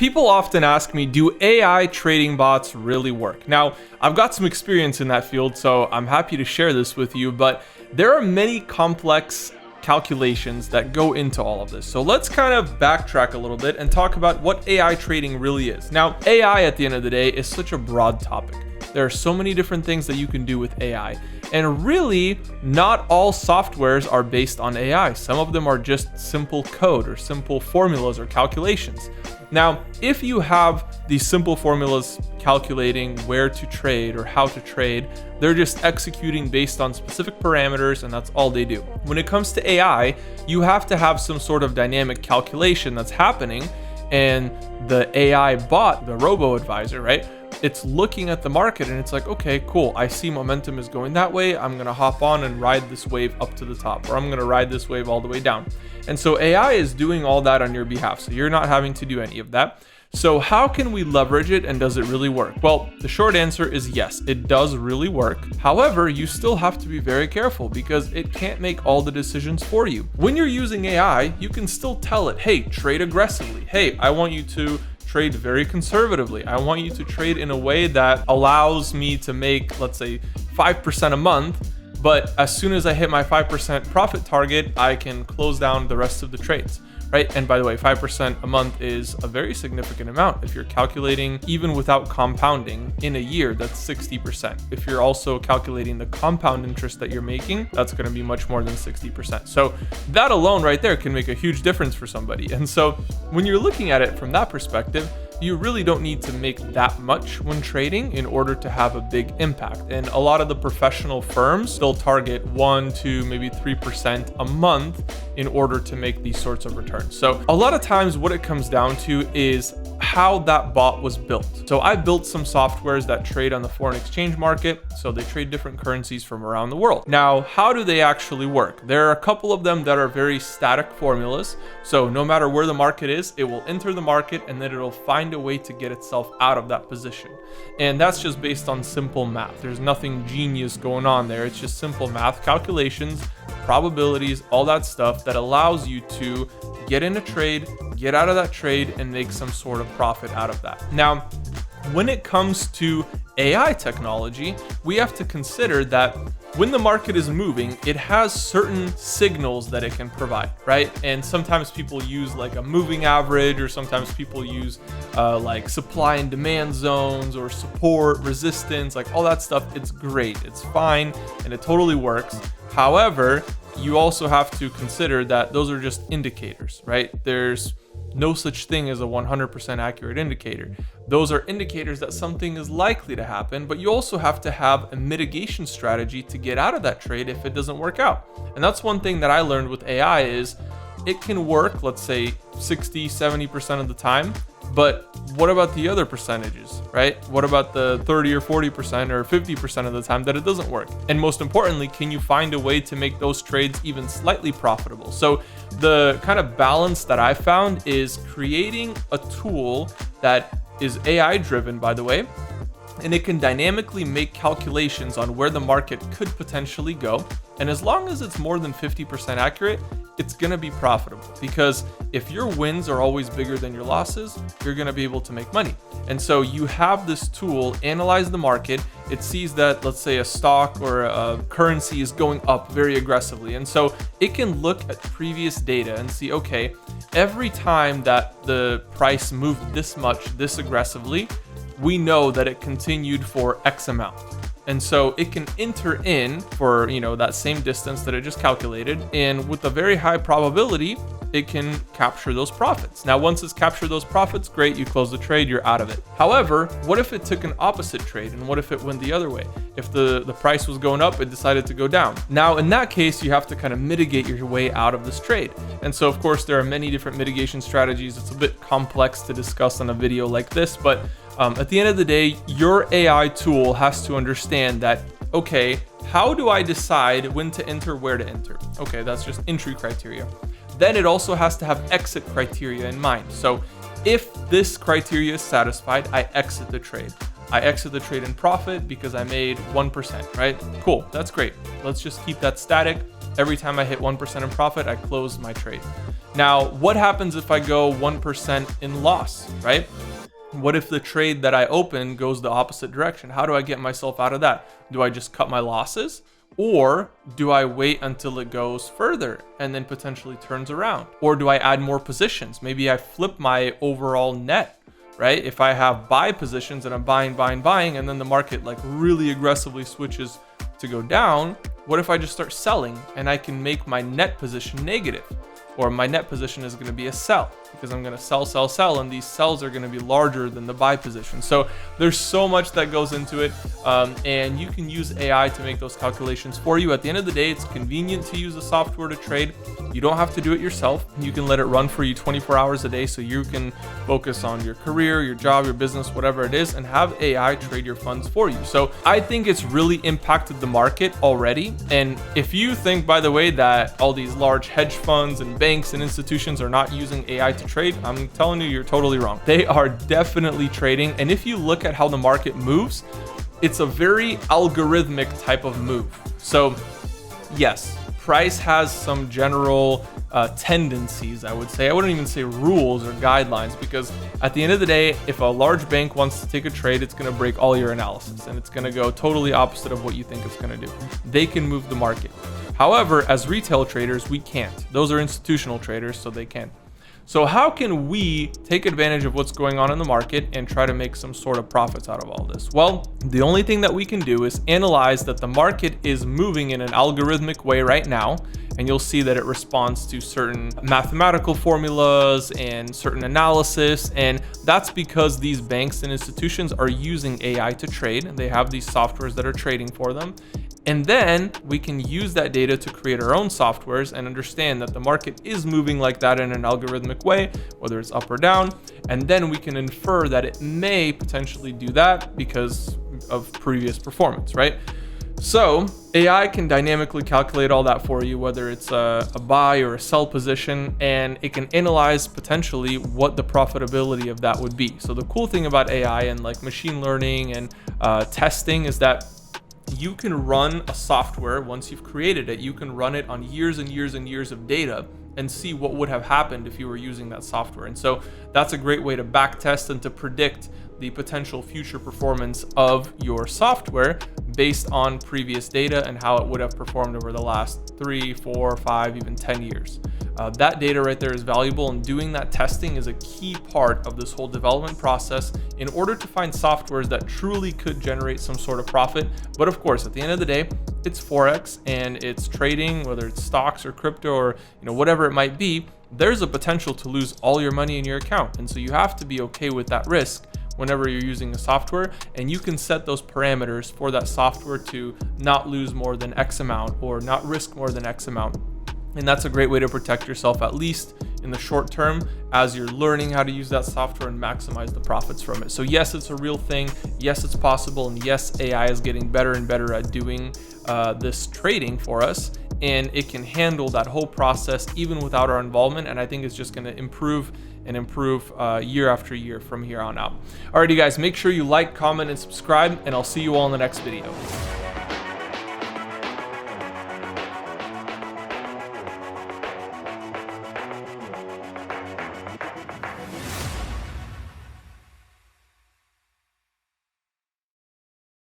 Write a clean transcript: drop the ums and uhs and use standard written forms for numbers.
People often ask me, do AI trading bots really work? Now, I've got some experience in that field, so I'm happy to share this with you, but there are many complex calculations that go into all of this. So let's kind of backtrack a little bit and talk about what AI trading really is. Now, AI at the end of the day is such a broad topic. There are so many different things that you can do with AI. And really, not all softwares are based on AI. Some of them are just simple code or simple formulas or calculations. Now, if you have these simple formulas calculating where to trade or how to trade, they're just executing based on specific parameters, and that's all they do. When it comes to AI, you have to have some sort of dynamic calculation that's happening, and the AI bot, the robo-advisor, right? It's looking at the market and it's like, okay, cool. I see momentum is going that way. I'm going to hop on and ride this wave up to the top, or I'm going to ride this wave all the way down. And so AI is doing all that on your behalf. So you're not having to do any of that. So how can we leverage it, and does it really work? Well, the short answer is yes, it does really work. However, you still have to be very careful because it can't make all the decisions for you. When you're using AI, you can still tell it, hey, trade aggressively. Hey, I want you to trade very conservatively. I want you to trade in a way that allows me to make, let's say, 5% a month. But as soon as I hit my 5% profit target, I can close down the rest of the trades, right? And by the way, 5% a month is a very significant amount. If you're calculating even without compounding in a year, that's 60%. If you're also calculating the compound interest that you're making, that's going to be much more than 60%. So that alone right there can make a huge difference for somebody. And so when you're looking at it from that perspective, you really don't need to make that much when trading in order to have a big impact. And a lot of the professional firms, they'll target 1 to maybe 3% a month in order to make these sorts of returns. So a lot of times what it comes down to is how that bot was built. So I built some softwares that trade on the foreign exchange market. So they trade different currencies from around the world. Now, how do they actually work? There are a couple of them that are very static formulas. So no matter where the market is, it will enter the market and then it'll find a way to get itself out of that position. And that's just based on simple math. There's nothing genius going on there. It's just simple math calculations, probabilities, all that stuff that allows you to get in a trade, get out of that trade, and make some sort of profit out of that. Now, when it comes to AI technology, we have to consider that when the market is moving, it has certain signals that it can provide, right? And sometimes people use like a moving average, or sometimes people use like supply and demand zones or support, resistance, like all that stuff. It's great, it's fine, and it totally works. However, you also have to consider that those are just indicators, right? There's no such thing as a 100% accurate indicator. Those are indicators that something is likely to happen, but you also have to have a mitigation strategy to get out of that trade if it doesn't work out. And that's one thing that I learned with AI is it can work, let's say 60, 70% of the time, but what about the other percentages, right? What about the 30 or 40% or 50% of the time that it doesn't work? And most importantly, can you find a way to make those trades even slightly profitable? So the kind of balance that I found is creating a tool that is AI driven, by the way, and it can dynamically make calculations on where the market could potentially go. And as long as it's more than 50% accurate, it's going to be profitable, because if your wins are always bigger than your losses, you're going to be able to make money. And so you have this tool analyze the market. It sees that, let's say, a stock or a currency is going up very aggressively. And so it can look at previous data and see, okay, every time that the price moved this much, this aggressively, we know that it continued for X amount. And so it can enter in for, that same distance that it just calculated. And with a very high probability, it can capture those profits. Now, once it's captured those profits, great, you close the trade, you're out of it. However, what if it took an opposite trade? And what if it went the other way? If the price was going up, it decided to go down. Now, in that case, you have to kind of mitigate your way out of this trade. And so, of course, there are many different mitigation strategies. It's a bit complex to discuss on a video like this, but at the end of the day, your AI tool has to understand that, okay, how do I decide when to enter, where to enter? Okay, that's just entry criteria. Then it also has to have exit criteria in mind. So if this criteria is satisfied, I exit the trade. I exit the trade in profit because I made 1%, right? Cool, that's great. Let's just keep that static. Every time I hit 1% in profit, I close my trade. Now, what happens if I go 1% in loss, right? What if the trade that I open goes the opposite direction? How do I get myself out of that? Do I just cut my losses? Or do I wait until it goes further and then potentially turns around? Or do I add more positions? Maybe I flip my overall net, right? If I have buy positions and I'm buying, and then the market like really aggressively switches to go down, what if I just start selling and I can make my net position negative? Or my net position is going to be a sell because I'm going to sell, and these sells are going to be larger than the buy position. So there's so much that goes into it, and you can use AI to make those calculations for you. At the end of the day, it's convenient to use the software to trade. You don't have to do it yourself. You can let it run for you 24 hours a day so you can focus on your career, your job, your business, whatever it is, and have AI trade your funds for you. So I think it's really impacted the market already. And if you think, by the way, that all these large hedge funds and banks and institutions are not using AI to trade, I'm telling you, you're totally wrong. They are definitely trading. And if you look at how the market moves, it's a very algorithmic type of move. So yes, price has some general tendencies, I would say. I wouldn't even say rules or guidelines, because at the end of the day, if a large bank wants to take a trade, it's going to break all your analysis and it's going to go totally opposite of what you think it's going to do. They can move the market. However, as retail traders, we can't. Those are institutional traders, so they can. So how can we take advantage of what's going on in the market and try to make some sort of profits out of all this? Well, the only thing that we can do is analyze that the market is moving in an algorithmic way right now, and you'll see that it responds to certain mathematical formulas and certain analysis, and that's because these banks and institutions are using AI to trade. They have these softwares that are trading for them. And then we can use that data to create our own softwares and understand that the market is moving like that in an algorithmic way, whether it's up or down. And then we can infer that it may potentially do that because of previous performance, right? So AI can dynamically calculate all that for you, whether it's a buy or a sell position, and it can analyze potentially what the profitability of that would be. So the cool thing about AI and like machine learning and testing is that you can run a software. Once you've created it, you can run it on years and years and years of data and see what would have happened if you were using that software. And so that's a great way to back test and to predict the potential future performance of your software based on previous data and how it would have performed over the last 3, 4, 5, even 10 years. That data right there is valuable, and doing that testing is a key part of this whole development process in order to find softwares that truly could generate some sort of profit. But of course, at the end of the day, it's Forex and it's trading, whether it's stocks or crypto or whatever it might be. There's a potential to lose all your money in your account, and so you have to be okay with that risk whenever you're using a software, and you can set those parameters for that software to not lose more than X amount or not risk more than X amount. And that's a great way to protect yourself, at least in the short term, as you're learning how to use that software and maximize the profits from it. So yes, it's a real thing. Yes, it's possible. And yes, AI is getting better and better at doing this trading for us. And it can handle that whole process even without our involvement. And I think it's just going to improve and improve year after year from here on out. Alrighty guys, make sure you like, comment, and subscribe, and I'll see you all in the next video.